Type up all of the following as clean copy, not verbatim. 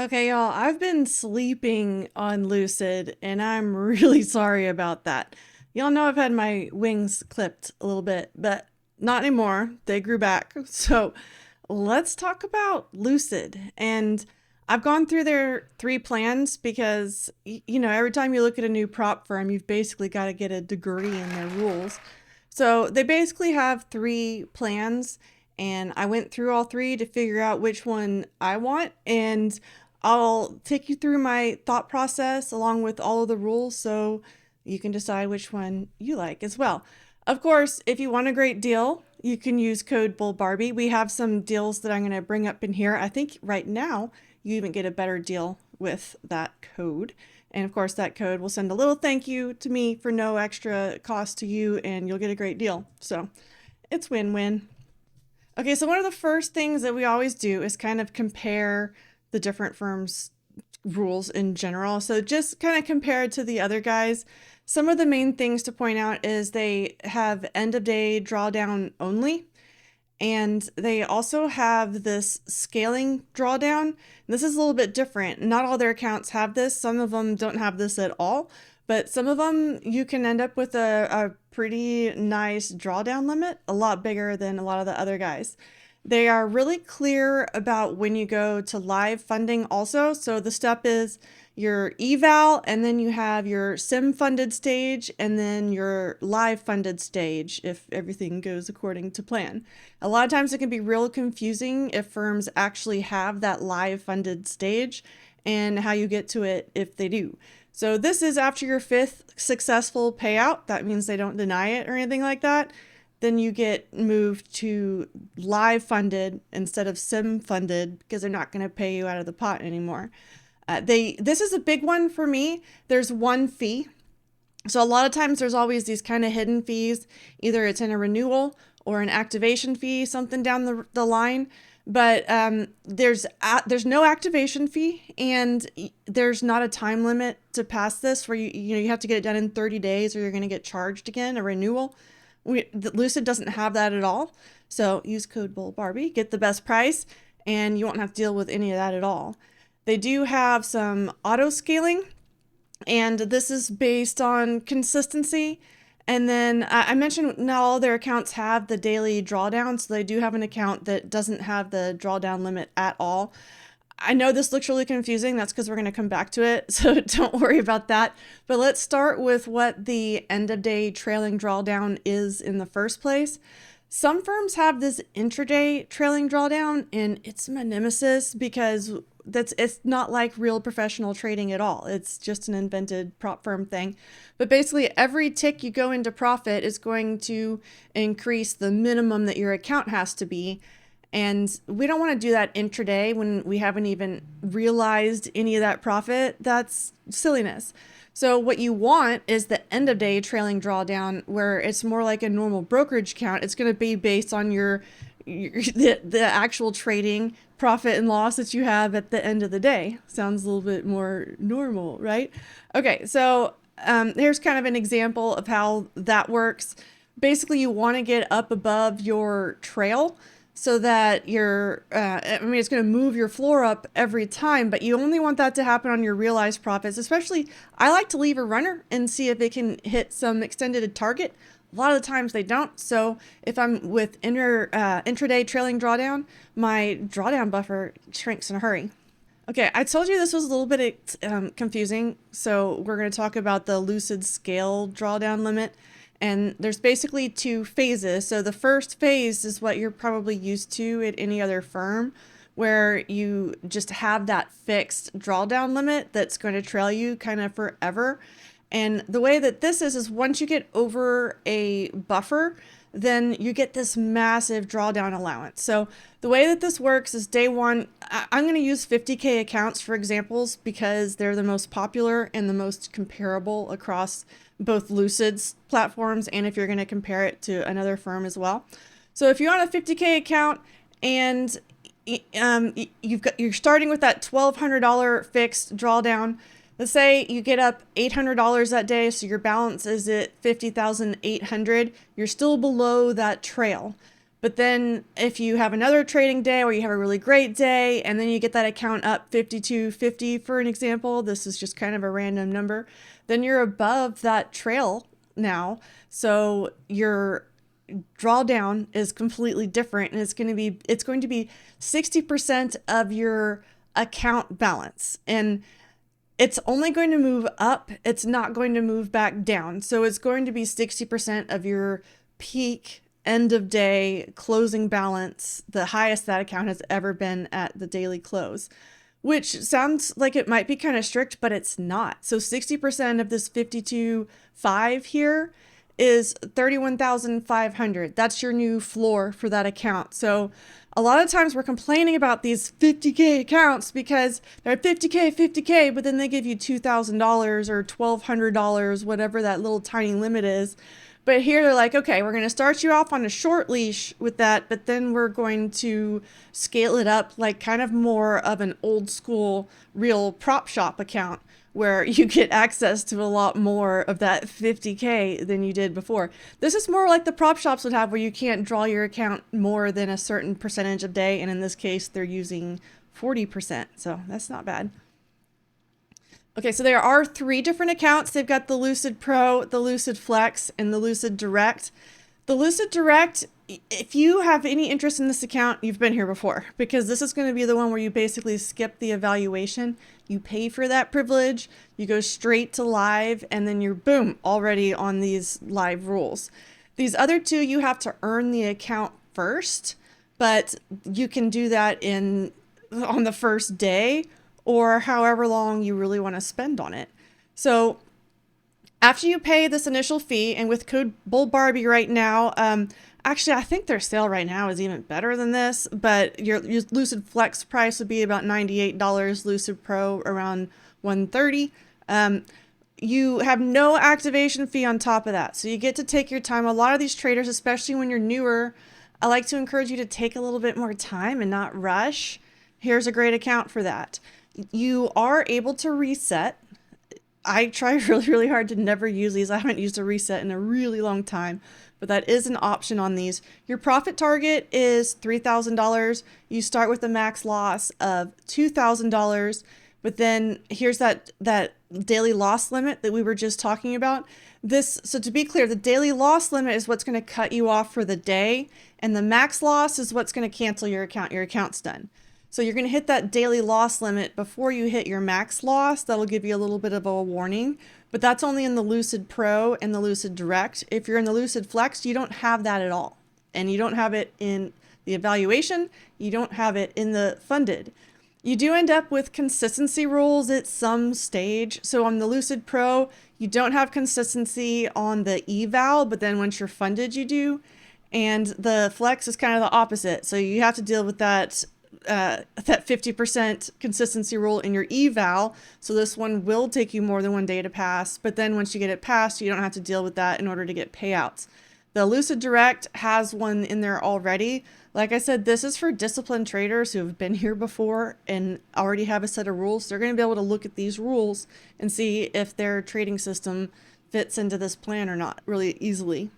Okay, y'all, I've been sleeping on Lucid and I'm really sorry about that. Y'all know I've had my wings clipped a little bit, but not anymore. They grew back. So let's talk about Lucid. And I've gone through their 3 plans because, every time you look at a new prop firm, you've basically got to get a degree in their rules. So they basically have 3 plans, and I went through all 3 to figure out which one I want. And I'll take you through my thought process along with all of the rules so you can decide which one you like as well. Of course, if you want a great deal, you can use code 𝗏𝗏𝗏𝗏. We have some deals that I'm going to bring up in here. I think right now you even get a better deal with that code. And of course, that code will send a little thank you to me for no extra cost to you, and you'll get a great deal. So it's win-win. Okay, so one of the first things that we always do is kind of compare the different firms' rules in general. So just kind of compared to the other guys, some of the main things to point out is they have end of day drawdown only. And they also have this scaling drawdown. This is a little bit different. Not all their accounts have this. Some of them don't have this at all, but some of them you can end up with a pretty nice drawdown limit, a lot bigger than a lot of the other guys. They are really clear about when you go to live funding also. So the step is your eval, and then you have your sim funded stage, and then your live funded stage if everything goes according to plan. A lot of times it can be real confusing if firms actually have that live funded stage and how you get to it if they do. So this is after your 5th successful payout. That means they don't deny it or anything like that. Then you get moved to live funded instead of sim funded because they're not going to pay you out of the pot anymore. This is a big one for me. There's one fee. So a lot of times there's always these kind of hidden fees. Either it's in a renewal or an activation fee, something down the line. But there's no activation fee, and there's not a time limit to pass this where you have to get it done in 30 days or you're going to get charged again, a renewal. Lucid doesn't have that at all. So use code 𝗏𝗏𝗏𝗏, get the best price, and you won't have to deal with any of that at all. They do have some auto scaling, and this is based on consistency. And then I mentioned not all their accounts have the daily drawdown, so they do have an account that doesn't have the drawdown limit at all. I know this looks really confusing. That's because we're going to come back to it, so don't worry about that. But let's start with what the end of day trailing drawdown is in the first place. Some firms have this intraday trailing drawdown, and it's my nemesis because it's not like real professional trading at all. It's just an invented prop firm thing. But basically every tick you go into profit is going to increase the minimum that your account has to be. And we don't want to do that intraday when we haven't even realized any of that profit. That's silliness. So what you want is the end of day trailing drawdown, where it's more like a normal brokerage account. It's going to be based on the actual trading profit and loss that you have at the end of the day. Sounds a little bit more normal, right? Okay, so here's kind of an example of how that works. Basically, you want to get up above your trail so that it's going to move your floor up every time, but you only want that to happen on your realized profits. Especially, I like to leave a runner and see if it can hit some extended target. A lot of the times they don't. So if I'm with intraday trailing drawdown, my drawdown buffer shrinks in a hurry. Okay, I told you this was a little bit confusing. So we're going to talk about the LucidScale drawdown limit. And there's basically 2 phases. So the first phase is what you're probably used to at any other firm, where you just have that fixed drawdown limit that's going to trail you kind of forever. And the way that this is once you get over a buffer, then you get this massive drawdown allowance. So the way that this works is day one, I'm going to use 50K accounts for examples because they're the most popular and the most comparable across both Lucid's platforms, and if you're going to compare it to another firm as well. So if you're on a 50K account and you're starting with that $1,200 fixed drawdown, let's say you get up $800 that day, so your balance is at $50,800. You're still below that trail. But then if you have another trading day or you have a really great day and then you get that account up 52.50 for an example, this is just kind of a random number, then you're above that trail now. So your drawdown is completely different, and it's going to be 60% of your account balance. And it's only going to move up. It's not going to move back down. So it's going to be 60% of your peak end of day closing balance, the highest that account has ever been at the daily close, which sounds like it might be kind of strict, but it's not. So 60% of this 52.5 here is 31,500. That's your new floor for that account. So a lot of times we're complaining about these 50K accounts because they're 50K, but then they give you $2,000 or $1,200, whatever that little tiny limit is. But here they're like, okay, we're going to start you off on a short leash with that, but then we're going to scale it up like kind of more of an old school real prop shop account, where you get access to a lot more of that 50K than you did before. This is more like the prop shops would have, where you can't draw your account more than a certain percentage of day. And in this case, they're using 40%. So that's not bad. Okay, so there are 3 different accounts. They've got the Lucid Pro, the Lucid Flex, and the Lucid Direct. The Lucid Direct, if you have any interest in this account, you've been here before, because this is going to be the one where you basically skip the evaluation. You pay for that privilege, you go straight to live, and then you're boom, already on these live rules. These other 2, you have to earn the account first, but you can do that on the first day or however long you really want to spend on it. So after you pay this initial fee, and with code 𝗏𝗏𝗏𝗏 right now, actually, I think their sale right now is even better than this, but your Lucid Flex price would be about $98, Lucid Pro around $130. You have no activation fee on top of that, so you get to take your time. A lot of these traders, especially when you're newer, I like to encourage you to take a little bit more time and not rush. Here's a great account for that. You are able to reset. I try really, really hard to never use these. I haven't used a reset in a really long time, but that is an option on these. Your profit target is $3,000. You start with a max loss of $2,000, but then here's that daily loss limit that we were just talking about. So to be clear, the daily loss limit is what's going to cut you off for the day, and the max loss is what's going to cancel your account. Your account's done. So you're going to hit that daily loss limit before you hit your max loss. That'll give you a little bit of a warning, but that's only in the Lucid Pro and the Lucid Direct. If you're in the Lucid Flex, you don't have that at all. And you don't have it in the evaluation. You don't have it in the funded. You do end up with consistency rules at some stage. So on the Lucid Pro, you don't have consistency on the eval, but then once you're funded, you do. And the Flex is kind of the opposite. So you have to deal with that 50% consistency rule in your eval. So this one will take you more than 1 day to pass, but then once you get it passed, you don't have to deal with that in order to get payouts. The Lucid Direct has one in there already. Like I said, this is for disciplined traders who have been here before and already have a set of rules. They're going to be able to look at these rules and see if their trading system fits into this plan or not really easily.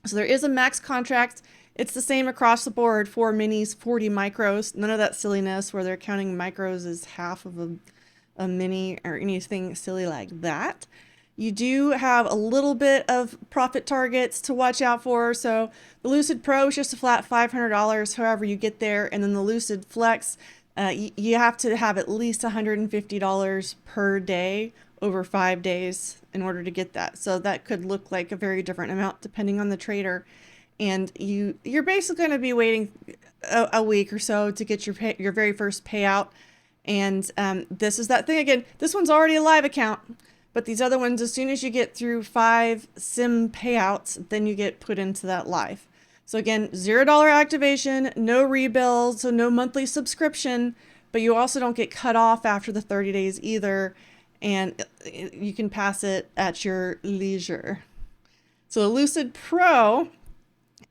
So there is a max contract. It's the same across the board, 4 minis, 40 micros, none of that silliness where they're counting micros as half of a mini or anything silly like that. You do have a little bit of profit targets to watch out for. So the Lucid Pro is just a flat $500, however you get there. And then the Lucid Flex, you have to have at least $150 per day over 5 days in order to get that. So that could look like a very different amount depending on the trader. And you're basically going to be waiting a week or so to get your very first payout. And this is that thing again. This one's already a live account, but these other ones, as soon as you get through 5 sim payouts, then you get put into that live. So again, $0 activation, no rebuild, so no monthly subscription, but you also don't get cut off after the 30 days either. And you can pass it at your leisure. So the Lucid Pro.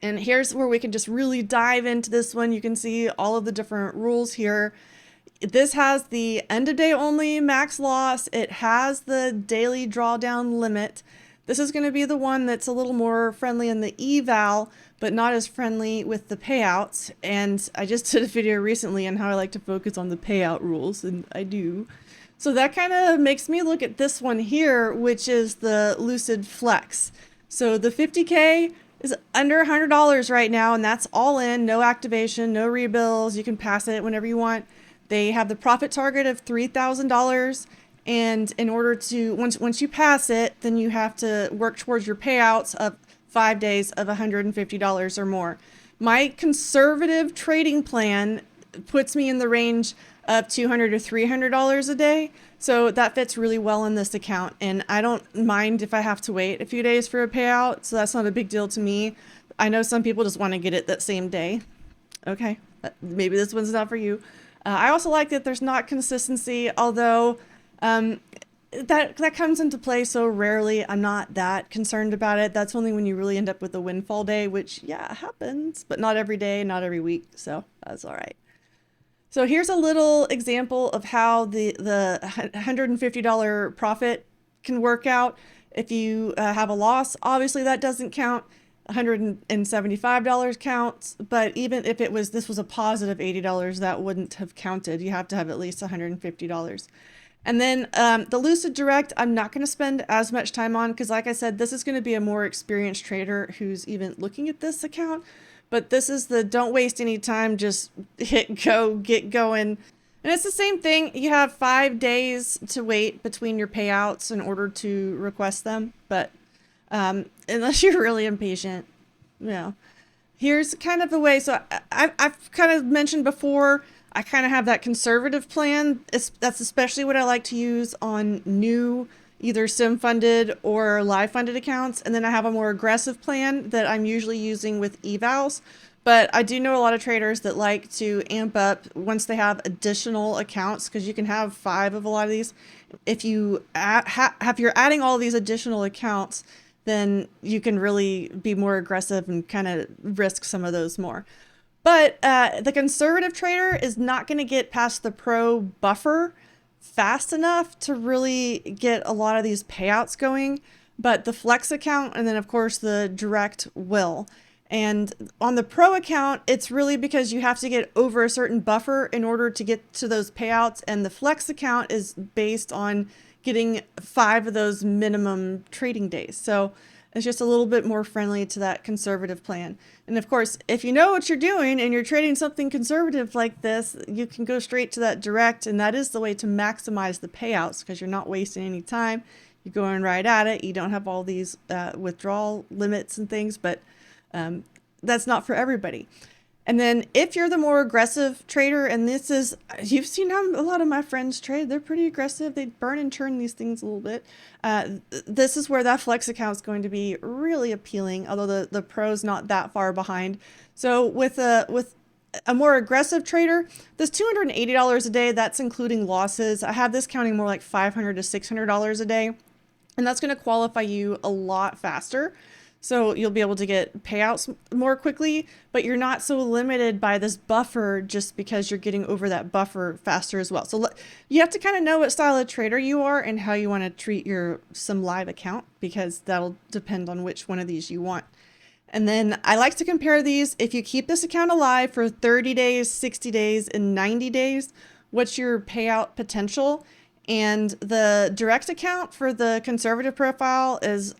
And here's where we can just really dive into this one. You can see all of the different rules here. This has the end of day only max loss. It has the daily drawdown limit. This is going to be the one that's a little more friendly in the eval, but not as friendly with the payouts. And I just did a video recently on how I like to focus on the payout rules, and I do. So that kind of makes me look at this one here, which is the Lucid Flex. So the 50K is under $100 right now, and that's all in, no activation, no rebills. You can pass it whenever you want. They have the profit target of $3,000. And in order to, once you pass it, then you have to work towards your payouts of 5 days of $150 or more. My conservative trading plan puts me in the range of $200 to $300 a day. So that fits really well in this account. And I don't mind if I have to wait a few days for a payout. So that's not a big deal to me. I know some people just want to get it that same day. Okay, maybe this one's not for you. I also like that there's not consistency, although that comes into play so rarely. I'm not that concerned about it. That's only when you really end up with a windfall day, which, yeah, happens, but not every day, not every week. So that's all right. So here's a little example of how the $150 profit can work out. If you have a loss, obviously that doesn't count. $175 counts, but even if this was a positive $80, that wouldn't have counted. You have to have at least $150. And then the Lucid Direct, I'm not going to spend as much time on because, like I said, this is going to be a more experienced trader who's even looking at this account. But this is the don't waste any time, just hit go, get going. And it's the same thing. You have 5 days to wait between your payouts in order to request them. But unless you're really impatient, you know, here's kind of the way. So I've kind of mentioned before, I kind of have that conservative plan. That's especially what I like to use on new either sim funded or live funded accounts. And then I have a more aggressive plan that I'm usually using with evals. But I do know a lot of traders that like to amp up once they have additional accounts, because you can have 5 of a lot of these. If you if you're adding all these additional accounts, then you can really be more aggressive and kind of risk some of those more. But the conservative trader is not going to get past the pro buffer fast enough to really get a lot of these payouts going. But the Flex account and then, of course, the Direct will. And on the pro account, it's really because you have to get over a certain buffer in order to get to those payouts. And the Flex account is based on getting 5 of those minimum trading days. So it's just a little bit more friendly to that conservative plan. And of course, if you know what you're doing and you're trading something conservative like this, you can go straight to that Direct. And that is the way to maximize the payouts because you're not wasting any time. You're going right at it. You don't have all these withdrawal limits and things, but that's not for everybody. And then if you're the more aggressive trader, and this is, you've seen how a lot of my friends trade, they're pretty aggressive. They burn and churn these things a little bit. This is where that Flex account is going to be really appealing, although the pro's not that far behind. So with a more aggressive trader, this $280 a day, that's including losses. I have this counting more like $500 to $600 a day, and that's going to qualify you a lot faster. So you'll be able to get payouts more quickly, but you're not so limited by this buffer just because you're getting over that buffer faster as well. So you have to kind of know what style of trader you are and how you want to treat your some live account, because that'll depend on which one of these you want. And then I like to compare these. If you keep this account alive for 30 days, 60 days, and 90 days, what's your payout potential? And the Direct account for the conservative profile is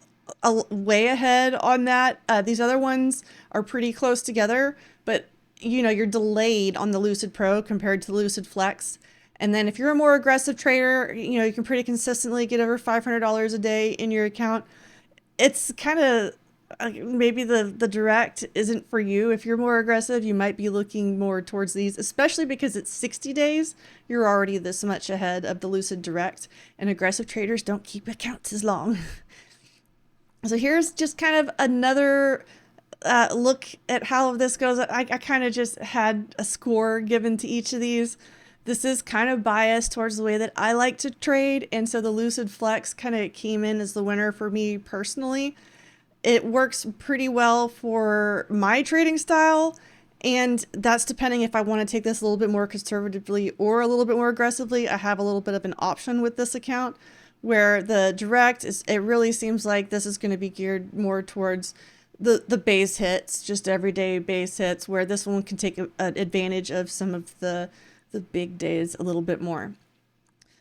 way ahead on that. These other ones are pretty close together, but you know, you're delayed on the Lucid Pro compared to the Lucid Flex. And then if you're a more aggressive trader, you know, you can pretty consistently get over $500 a day in your account. It's kind of maybe the Direct isn't for you. If you're more aggressive, you might be looking more towards these, especially because it's 60 days. You're already this much ahead of the Lucid Direct, and aggressive traders don't keep accounts as long. So here's just kind of another look at how this goes. I kind of just had a score given to each of these. This is kind of biased towards the way that I like to trade, and so the Lucid Flex kind of came in as the winner for me personally. It works pretty well for my trading style, and that's depending if I want to take this a little bit more conservatively or a little bit more aggressively. I have a little bit of an option with this account. where the direct is, it really seems like this is going to be geared more towards the base hits, just everyday base hits, where this one can take advantage of some of the big days a little bit more.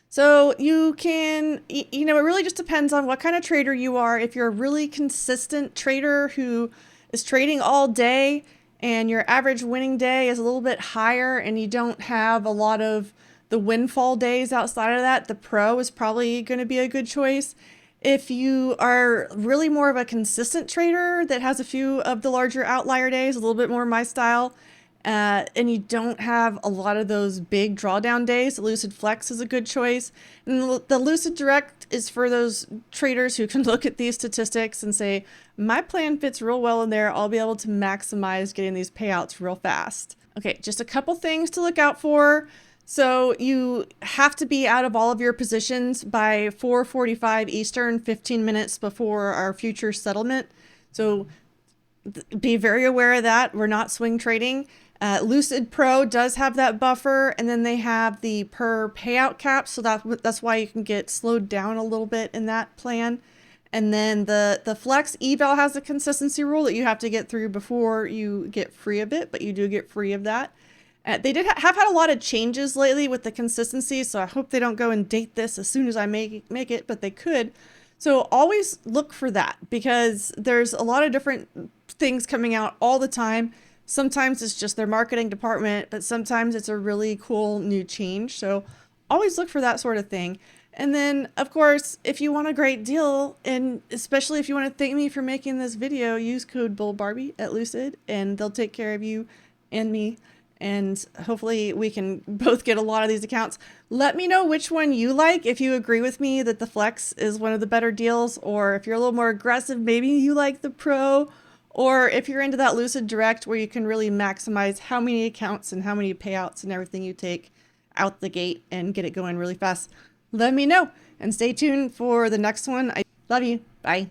So you can, you know, it really just depends on what kind of trader you are. If you're a really consistent trader who is trading all day and your average winning day is a little bit higher and you don't have a lot of the windfall days outside of that, the Pro is probably going to be a good choice. If you are really more of a consistent trader that has a few of the larger outlier days, a little bit more my style, and you don't have a lot of those big drawdown days, the Lucid Flex is a good choice. And the Lucid Direct is for those traders who can look at these statistics and say, my plan fits real well in there. I'll be able to maximize getting these payouts real fast. Okay, just a couple things to look out for. So you have to be out of all of your positions by 4:45 Eastern, 15 minutes before our future settlement. So be very aware of that. We're not swing trading. Lucid Pro does have that buffer, and then they have the per payout cap. So that's why you can get slowed down a little bit in that plan. And then the Flex eval has a consistency rule that you have to get through before you get free of it, but you do get free of that. They did have had a lot of changes lately with the consistency, so I hope they don't go and date this as soon as I make it, but they could. So always look for that, because there's a lot of different things coming out all the time. Sometimes it's just their marketing department, but sometimes it's a really cool new change. So always look for that sort of thing. And then, of course, if you want a great deal, and especially if you want to thank me for making this video, use code Barbie at Lucid, and they'll take care of you and me. And hopefully we can both get a lot of these accounts. Let me know which one you like, if you agree with me that the Flex is one of the better deals, or if you're a little more aggressive, maybe you like the Pro, or if you're into that Lucid Direct where you can really maximize how many accounts and how many payouts and everything you take out the gate and get it going really fast. Let me know, and stay tuned for the next one. I love you. Bye.